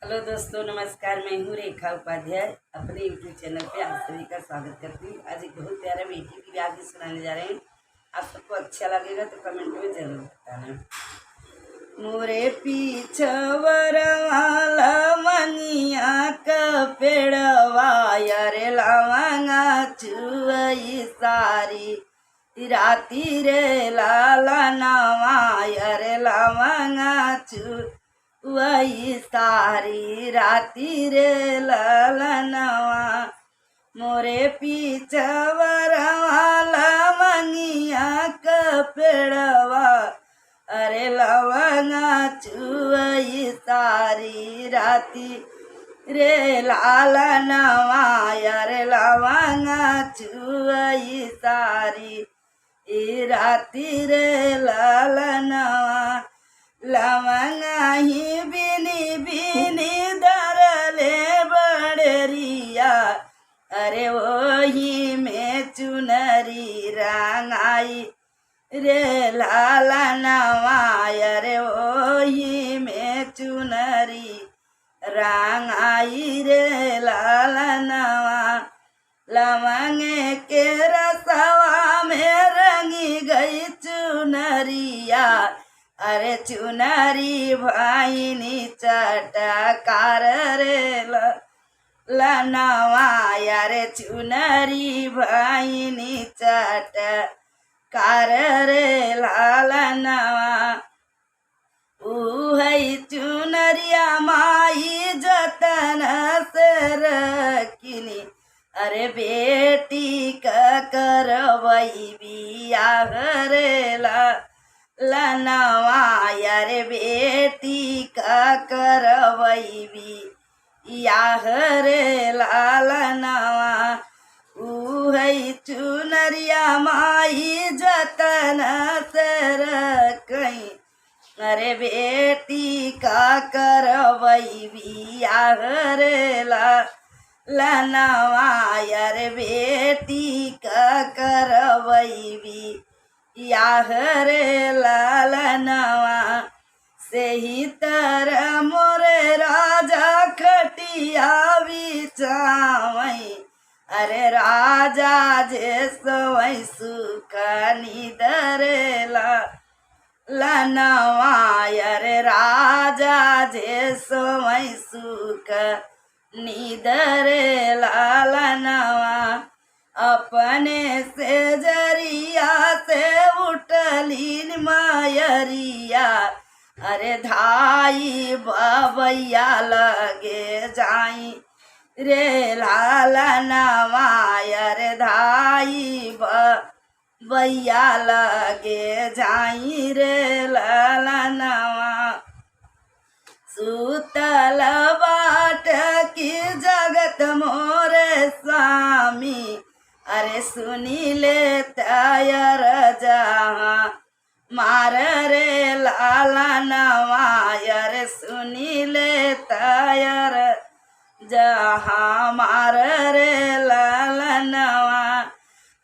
Hello दोस्तों, नमस्कार। मैं हूँ रेखा उपाध्याय। अपने यूट्यूब चैनल पे आप सभी का स्वागत करती हूँ। आज एक बहुत प्यारा बेटी की याद सुनाने जा रहे हैं। आप सबको अच्छा लगेगा तो कमेंट में जरूर बताना। मोरे पीछवर वाला मनिया का पेड़वा यारे लावांगा चुई सारी राती रे लाला नवा यारे लावांगा चु वही सारी राती रे ललनवा मोरे पीछवर वाला मंगिया का पेड़वा अरे लवंगा चुई सारी राती रे लालनवा अरे लवंगा चुई सारी राती रे लालनवा लवंगा ही बिनी बिनी दरले बड़रिया अरे वही में चुनरी रंगाई रे लाला नवा अरे वही में चुनरी रंगाई रे लाला नवा लवंगे के रसवा में रंगी गई चुनरिया अरे चुनरी भाईनी चटकार रे लनवा अरे चुनरी भाईनी चटकार रे लालनवा उहई चुनरिया माई जतन से रखिनी अरे बेटी का करवई बियाह रे लनवा अरे बेटी का करवई बियाह रे लालनवा उहई चुनरिया माई जतन से रखई अरे बेटी का करवई बियाह रे लनवा अरे बेटी का करवई बियाह रे लालनवा से ही तरह मोरे राजा खटिया बिचावई अरे राजा जे सोई सुख निदरे लनवा अरे राजा जे सोई सुख निदरे लालनवा अपने से जरिया से उठली मायरिया अरे धाई बबैया लगे जाई रे लालनवा अरे धाई बबैया लगे जाई रे लालनवा सुतल बाट की जगत मोरे स्वामी अरे सुनी ले तयर जहाँ मार रे लालनवा अरे सुनी ले तयर जहाँ मार रे लालनवा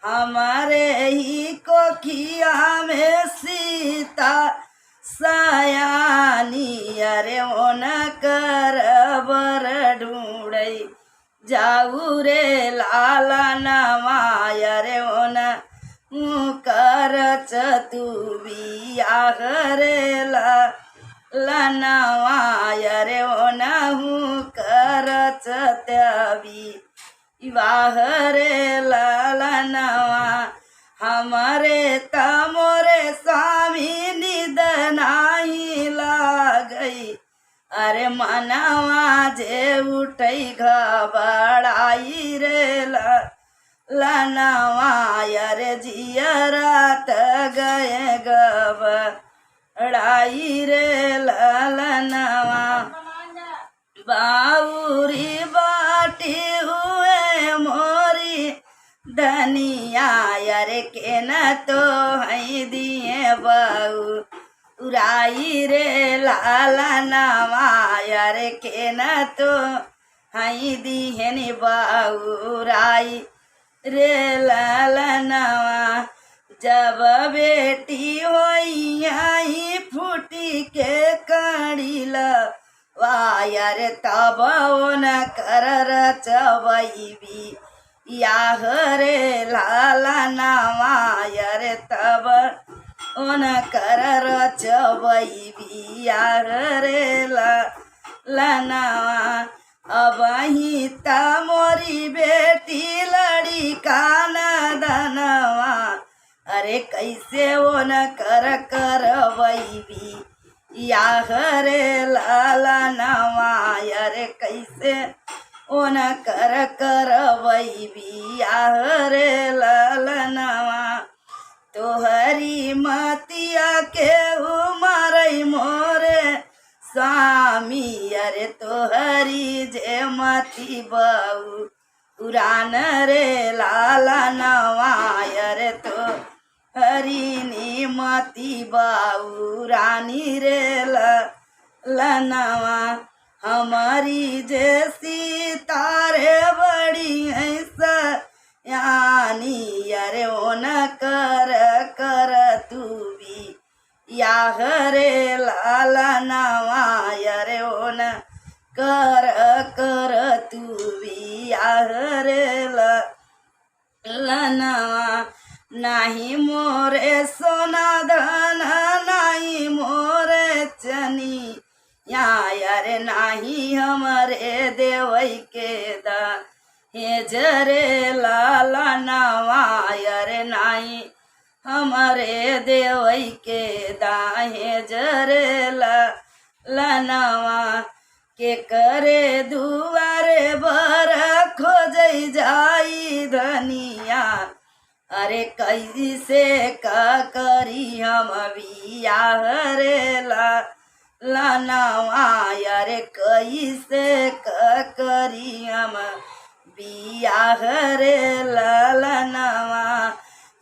हमारे ही कोखिया में सीता सयानी अरे ओन कर बर ढूंढई जाऊ रे लालनवा अरे ओन कर चतु बियाह रे लनवा अरे ओन कर चतबी विवाह रे लनवा हमारे तमोरे स्वामी निद नाही लागई अरे मनवा जे उठई घबराई रे लनवा अरे जियरात गए घबराई रे लनवा बाउरी बाटी हुए मोरी धनिया अरे के न तो है दिए बऊ उराई रे लालनवा अरे के न तो है दिहनी बऊ उराई रे लालनवा जब बेटी होई फूटी के कड़ीला वायर तब न कर रचबी याह रे लाला नवायर तब ओन कर रचबी याह रे लनवा अब ही ता मोरी बेटी लड़ी कान दनवा अरे कैसे वो न कर वैबी याह रे लाला नवा अरे कैसे वो न कर वैबी याह रे लाला नवा तोहरी मतिया के उमरई मोरे स्वामी अरे तोहरी जे मती बऊ पुरान रे लाला नवा अरे तो हरी मती बाऊ रानी रे लनवा हमारी जैसी तारे बड़ी ऐसा यानी अरे ओ न कर तू भी याह रे लाला नवा अरे ओ न कर तू भी याह रे लनवा नाही मोरे सोना धन नाही मोरे चनी यार नाही हमरे देवई के दा हे जरे लाला नवा अरे नाही हमरे देवई के दा हे जरे लनवा के करे दुआरे बर खोजई जाई धनिया अरे कैसे का करी हम बियाह रे लनवा अरे कैसे का करी हम बियाह रे लनवा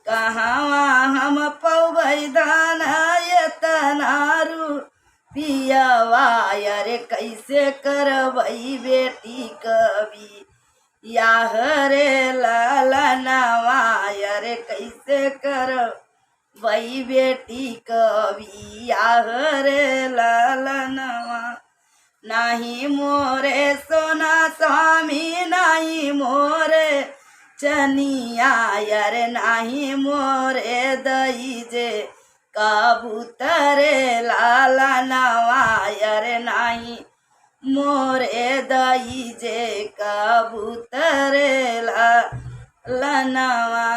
कहवा हम पौबै दाना यतनारू पियावा अरे कैसे करबई बेटी कभी याह रे लनवा अरे कैसे कर वही बेटी कभी याह रे लनवा नाही मोरे सोना स्वामी नाही मोरे चनिया अरे नाही मोरे दई जे कबूतरे लाला नवा अरे नाही मोरे दई जे कबूतरे लनवा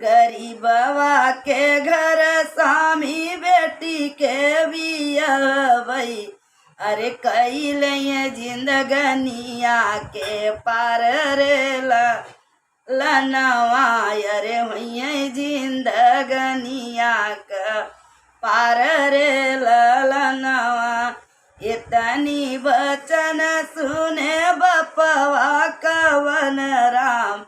गरीबवा के घर स्वामी बेटी के बियावई अरे कैले जिंदगनिया के पार रे लनवा अरे हुई जिंदगनिया का पार रे लनवा इतनी बचन सुने बपवा कवन राम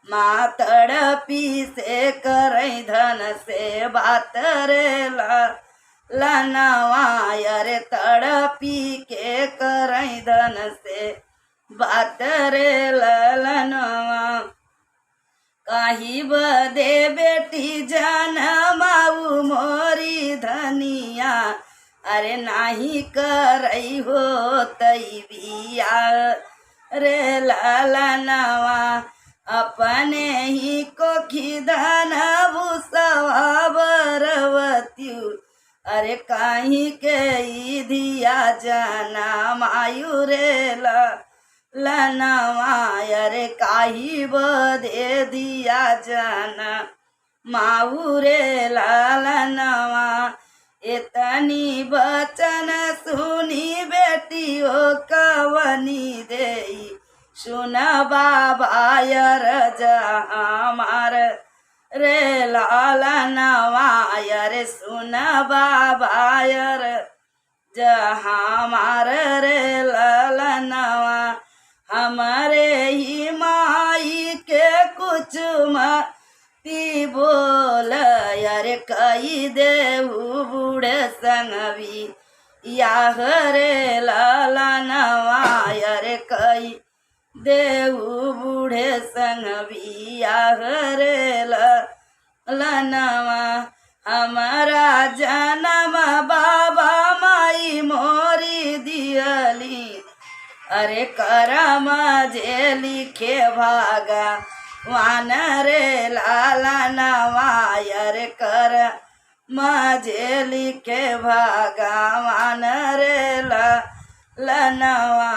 माँ तड़पी से करई धन से बात रे लनवा अरे तड़पी के करई धन से बात रे लनवा कही बदे बेटी जन माऊ मोरी धनिया अरे नाही करई हो तई बिया रे लनवा अपने ही कोखी धन भूसवा बरवत्यु अरे कहीं के दिया जाना मायू रे लनवा अरे काही बदे दिया जाना माऊ रे लनवा इतनी बचन सुनी बेटी ओ कवनी देई सुन बाबा यर हमार रे लनवा अरे सुन बाबा यर हमार रे लनवा हमारे ही माई के कुछ मती बोल अरे कई देहू बूढ़े संगवी याह रे लनवा अरे कई देहू बूढ़े संगवी याह रे लनवा हमारा जन्म बाबा माई मोरी दिया लिखली अरे करम जे लिखे भागा वान रे लाला नवा अरे कर मजे लिखे भगवान रे लनवा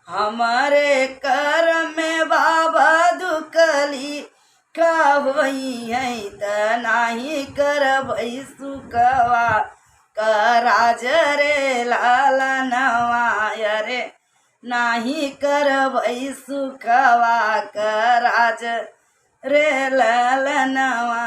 हमारे कर में बाबा दुखली का होई है त नाही करबै सुखवा कराज रे लालनवा अरे नाही करबै सुखवा कराज रे लालनवा।